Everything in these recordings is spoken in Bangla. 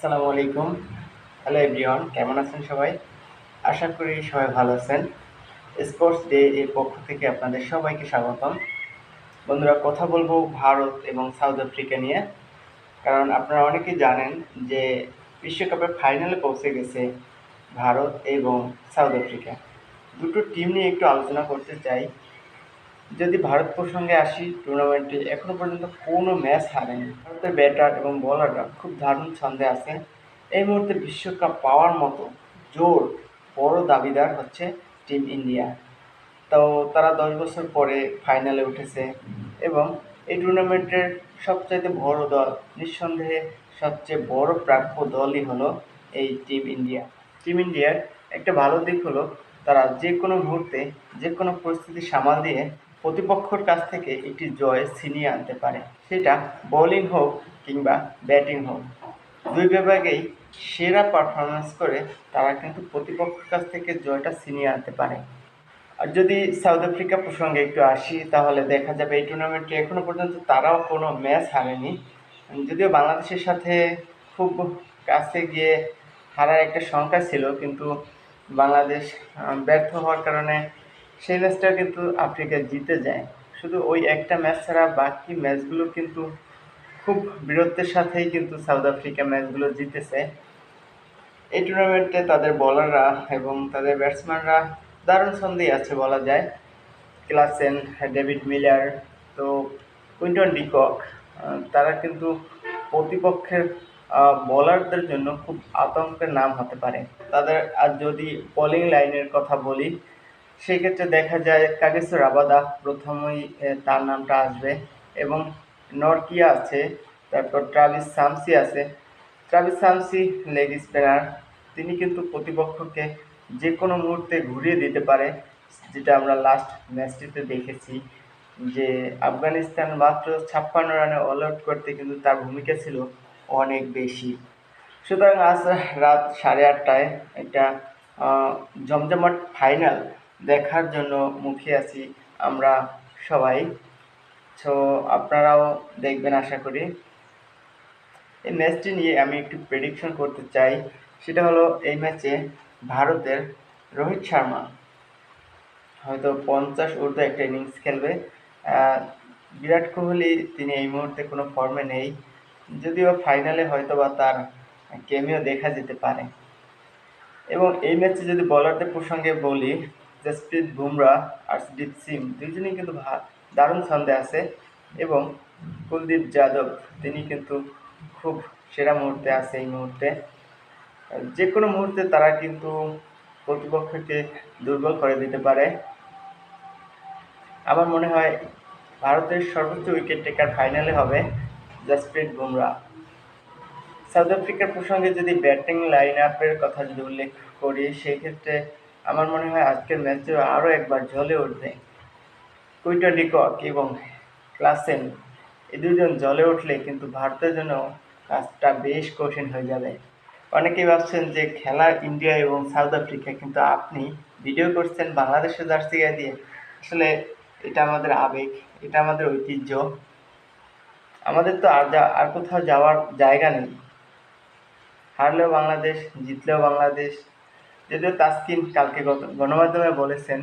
আসসালামু আলাইকুম। হ্যালো এভরিওয়ান, কেমন আছেন সবাই? আশা করি সবাই ভালো আছেন। স্পোর্টস ডে এর পক্ষ থেকে আপনাদের সবাইকে স্বাগতম। বন্ধুরা, কথা বলবো ভারত এবং সাউথ আফ্রিকা নিয়ে। কারণ আপনারা অনেকেই জানেন যে বিশ্বকাপের ফাইনালে পৌঁছে গেছে ভারত এবং সাউথ আফ্রিকা। দুটো টিম নিয়ে একটু আলোচনা করতে চাই। যদি ভারত প্রসঙ্গে আসি, টুর্নামেন্টে এখনো পর্যন্ত কোনো ম্যাচ হারেনি। ভারতের ব্যাটার এবং বোলাররা খুব দারুণ ছন্দে আছে। এই মুহূর্তে বিশ্বকাপ পাওয়ার মতো জোর বড় দাবিদার হচ্ছে টিম ইন্ডিয়া। তো তারা 10 বছর পরে ফাইনালে উঠেছে এবং এই টুর্নামেন্টের সবচাইতে বড় দল, নিঃসন্দেহে সবচেয়ে বড় প্রাপ্য দলই হলো এই টিম ইন্ডিয়া। টিম ইন্ডিয়ার একটা ভালো দিক হলো তারা যে কোনো মুহূর্তে যে কোনো পরিস্থিতি সামাল দিয়ে প্রতিপক্ষর কাছ থেকে একটি জয় ছিনিয়ে আনতে পারে, সেটা বোলিং হোক কিংবা ব্যাটিং হোক। দুই বিভাগেই সেরা পারফরমেন্স করে তারা কিন্তু প্রতিপক্ষের কাছ থেকে জয়টা ছিনিয়ে আনতে পারে। আর যদি সাউথ আফ্রিকা প্রসঙ্গে একটু আসি, তাহলে দেখা যাবে এই টুর্নামেন্টে এখনো পর্যন্ত তারাও কোনো ম্যাচ হারেনি। যদিও বাংলাদেশের সাথে খুব কাছে গিয়ে হারার একটা শঙ্কা ছিল, কিন্তু বাংলাদেশ ব্যর্থ হওয়ার কারণে সেই ম্যাচটা কিন্তু আফ্রিকা জিতে যায়। শুধু ওই একটা ম্যাচ ছাড়া বাকি ম্যাচগুলো কিন্তু খুব বীরত্বের সাথেই কিন্তু সাউথ আফ্রিকা ম্যাচগুলো জিতেছে। এই টুর্নামেন্টে তাদের বোলাররা এবং তাদের ব্যাটসম্যানরা দারুণ ছন্দেই আছে বলা যায়। ক্লাসেন, ডেভিড মিলার, তো কুইন্টন ডিকক, তারা কিন্তু প্রতিপক্ষের বোলারদের জন্য খুব আতঙ্কের নাম হতে পারে। তাদের আর যদি বোলিং লাইনের কথা বলি, সেক্ষেত্রে দেখা যায় কাগিসো রাবাদা প্রথমেই তার নামটা আসবে, এবং নরকিয়া আছে, তারপর ট্রাভিস শামসি আছে। ট্রাভিস শামসি লেগ স্পিনার, তিনি কিন্তু প্রতিপক্ষকে যে কোনো মুহূর্তে ঘুরিয়ে দিতে পারে, যেটা আমরা লাস্ট ম্যাচটিতে দেখেছি যে আফগানিস্তান মাত্র 56 রানে অল আউট করতে কিন্তু তার ভূমিকা ছিল অনেক বেশি। সুতরাং আজ রাত 8:30টায় একটা জমজমাট ফাইনাল দেখার জন্য মুখিয়ে আছি আমরা সবাই। সো আপনারাও দেখবেন আশা করি। এই ম্যাচটি নিয়ে আমি একটু প্রেডিকশন করতে চাই। সেটা হলো, এই ম্যাচে ভারতের রোহিত শর্মা হয়তো 50 ঊর্ধ্ব একটা ইনিংস খেলবে। বিরাট কোহলি, তিনি এই মুহূর্তে কোনো ফর্মে নেই, যদিও ফাইনালে হয়তো বা তার ক্যামিও দেখা যেতে পারে। এবং এই ম্যাচে যদি বোলারদের প্রসঙ্গে বলি, জসপ্রীত বুমরাহ, আর্শদীপ সিং দুজনেই কিন্তু দারুণ ছন্দে আছে, এবং কুলদীপ যাদব, তিনি কিন্তু খুব সেরা মুহূর্তে আছে এই মুহূর্তে। যে কোনো মুহূর্তে তারা কিন্তু প্রতিপক্ষকে দুর্বল করে দিতে পারে। আমার মনে হয় ভারতের সর্বোচ্চ উইকেট টেকার ফাইনালে হবে জসপ্রীত বুমরাহ। সাউথ আফ্রিকার প্রসঙ্গে যদি ব্যাটিং লাইন আপের কথা যদি উল্লেখ করি, সেই ক্ষেত্রে আমার মনে হয় আজকের ম্যাচে আরও একবার জ্বলে উঠবে কুইন্টন ডিকক এবং ক্লাসেন। এই দুজন জ্বলে উঠলে কিন্তু ভারতের জন্য কাজটা বেশ কঠিন হয়ে যাবে। অনেকেই ভাবছেন যে খেলা ইন্ডিয়া এবং সাউথ আফ্রিকা, কিন্তু আপনি ভিডিও করছেন বাংলাদেশের জার্সি গায়ে দিয়ে। আসলে এটা আমাদের আবেগ, এটা আমাদের ঐতিহ্য। আমাদের তো আর কোথাও যাওয়ার জায়গা নেই। হারলেও বাংলাদেশ, জিতলেও বাংলাদেশ। যদিও তাসকিন কালকে গণমাধ্যমে বলেছেন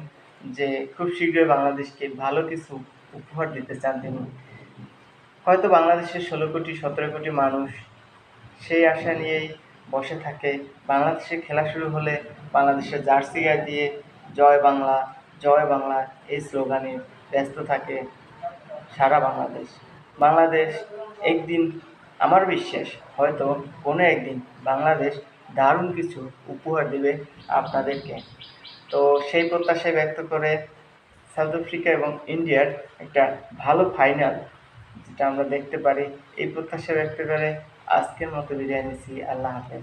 যে খুব শীঘ্রই বাংলাদেশকে ভালো কিছু উপহার দিতে চান তিনি। হয়তো বাংলাদেশের 16 কোটি 17 কোটি মানুষ সেই আশা নিয়েই বসে থাকে। বাংলাদেশে খেলা শুরু হলে বাংলাদেশের জার্সি গায়ে দিয়ে জয় বাংলা, জয় বাংলা এই স্লোগানে ব্যস্ত থাকে সারা বাংলাদেশ। বাংলাদেশ একদিন, আমার বিশ্বাস, হয়তো কোনো একদিন বাংলাদেশ দারুণ কিছু উপহার দেবে আপনাদেরকে। তো সেই প্রত্যাশায় ব্যক্ত করে সাউথ আফ্রিকা এবং ইন্ডিয়ার একটা ভালো ফাইনাল যেটা আমরা দেখতে পারি, এই প্রত্যাশা ব্যক্ত করে আজকের মতো বিদায় নিচ্ছি। আল্লাহ হাফেজ।